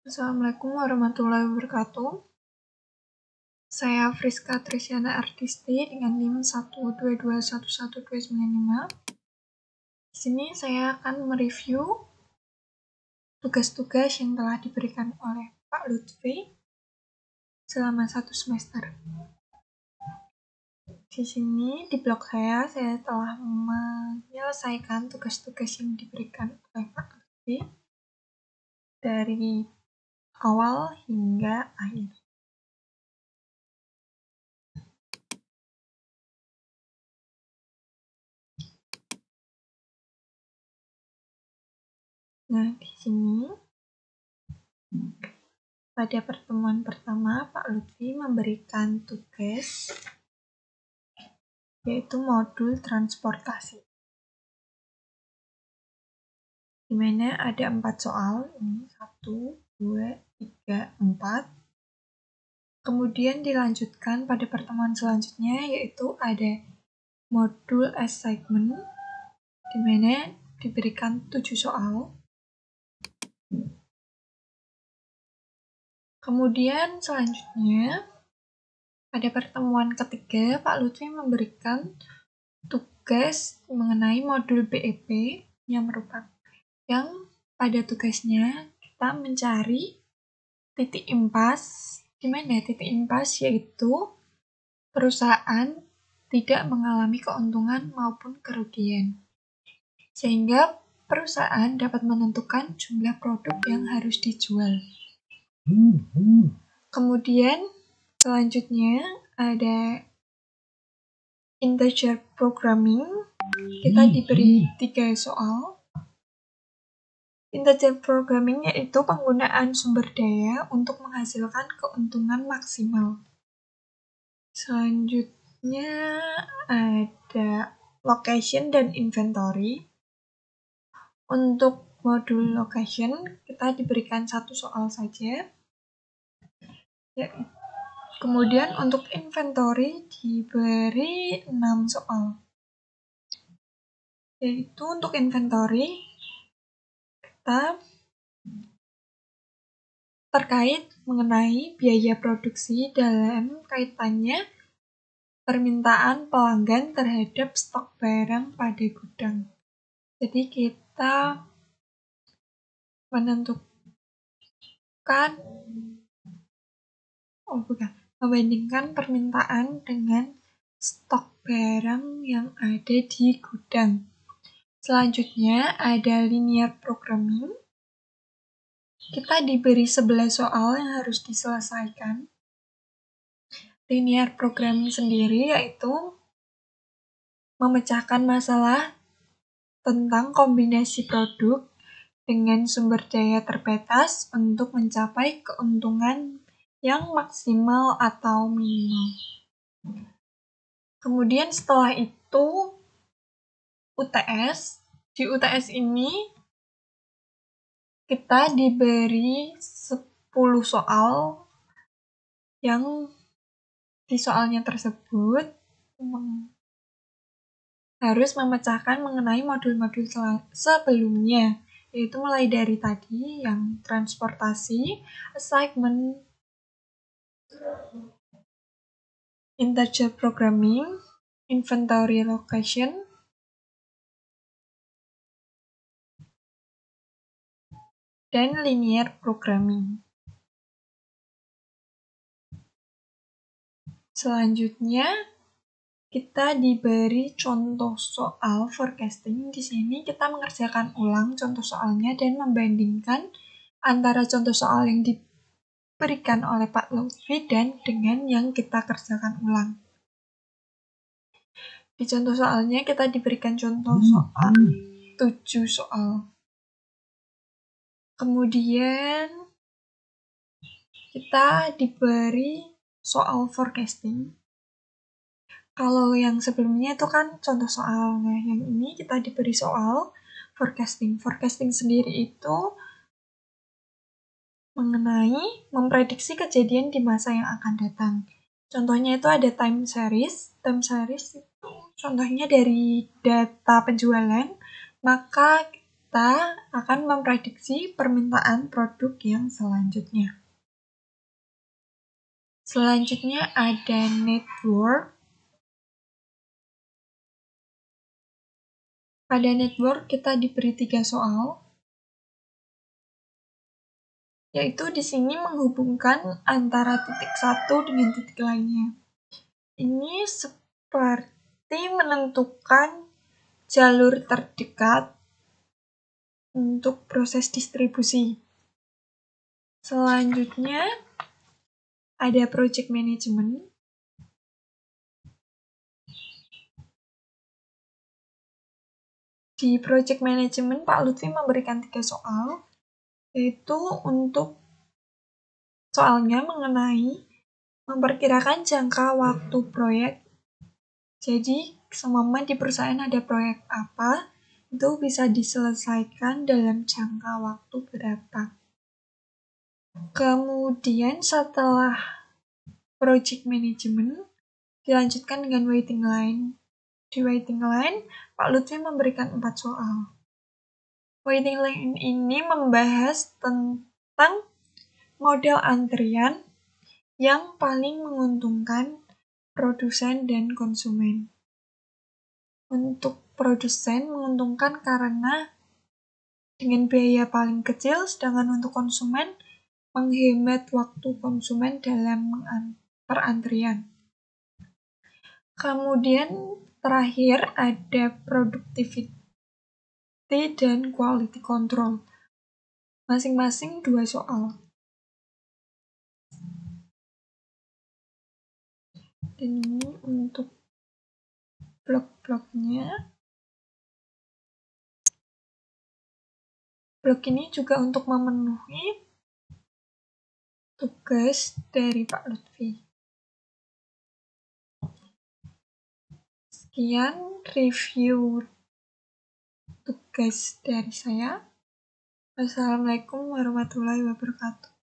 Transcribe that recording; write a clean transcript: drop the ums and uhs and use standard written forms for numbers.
Assalamualaikum warahmatullahi wabarakatuh. Saya Friska Trisyana Artisti dengan NIM 122112995. Di sini saya akan mereview tugas-tugas yang telah diberikan oleh Pak Lutfi selama 1 semester. Di sini di blog saya telah menyelesaikan tugas-tugas yang diberikan oleh Pak Lutfi dari awal hingga akhir. Nah, di sini pada pertemuan pertama Pak Lutfi memberikan tugas yaitu modul transportasi, di mana ada 4 soal, ini 1, 2, 3, 4. Kemudian dilanjutkan pada pertemuan selanjutnya yaitu ada modul assignment, di mana diberikan 7 soal. Kemudian selanjutnya pada pertemuan ketiga Pak Lutfi memberikan tugas mengenai modul BEP yang pada tugasnya kita mencari titik impas, di mana titik impas yaitu perusahaan tidak mengalami keuntungan maupun kerugian, sehingga perusahaan dapat menentukan jumlah produk yang harus dijual. Kemudian selanjutnya ada integer programming, kita diberi 3 soal. Integer programming yaitu penggunaan sumber daya untuk menghasilkan keuntungan maksimal. Selanjutnya ada location dan inventory. Untuk modul location kita diberikan 1 soal saja. Kemudian untuk inventory diberi 6 soal. Yaitu untuk inventory kita terkait mengenai biaya produksi dalam kaitannya permintaan pelanggan terhadap stok barang pada gudang. Jadi kita membandingkan permintaan dengan stok barang yang ada di gudang. Selanjutnya ada linear programming. Kita diberi 11 soal yang harus diselesaikan. Linear programming sendiri yaitu memecahkan masalah tentang kombinasi produk dengan sumber daya terbatas untuk mencapai keuntungan yang maksimal atau minimal. Kemudian setelah itu UTS. Di UTS ini kita diberi 10 soal yang di soalnya tersebut harus memecahkan mengenai modul-modul sebelumnya, yaitu mulai dari tadi yang transportasi, assignment, integer programming, inventory location, dan linear programming. Selanjutnya, kita diberi contoh soal forecasting. Di sini kita mengerjakan ulang contoh soalnya dan membandingkan antara contoh soal yang diberikan oleh Pak Lutfi dan dengan yang kita kerjakan ulang. Di contoh soalnya kita diberikan contoh soal 7 soal. Kemudian kita diberi soal forecasting. Kalau yang sebelumnya itu kan contoh soal, nah yang ini kita diberi soal forecasting. Forecasting sendiri itu mengenai memprediksi kejadian di masa yang akan datang. Contohnya itu ada time series. Time series itu contohnya dari data penjualan, maka kita akan memprediksi permintaan produk yang selanjutnya. Selanjutnya ada network. Pada network kita diberi 3 soal, yaitu di sini menghubungkan antara titik satu dengan titik lainnya. Ini seperti menentukan jalur terdekat untuk proses distribusi. Selanjutnya ada project management. Di project management, Pak Lutfi memberikan 3 soal, yaitu untuk soalnya mengenai memperkirakan jangka waktu proyek. Jadi, seumpama di perusahaan ada proyek apa, itu bisa diselesaikan dalam jangka waktu berapa. Kemudian setelah project management, dilanjutkan dengan waiting line. Di waiting line, Pak Lutfi memberikan 4 soal. Waiting line ini membahas tentang model antrian yang paling menguntungkan produsen dan konsumen. Untuk produsen menguntungkan karena dengan biaya paling kecil, sedangkan untuk konsumen menghemat waktu konsumen dalam perantrian. Kemudian terakhir ada productivity dan quality control. Masing-masing 2 soal. Dan ini untuk blok-bloknya. Blok ini juga untuk memenuhi tugas dari Pak Lutfi. Sekian review tugas dari saya. Wassalamualaikum warahmatullahi wabarakatuh.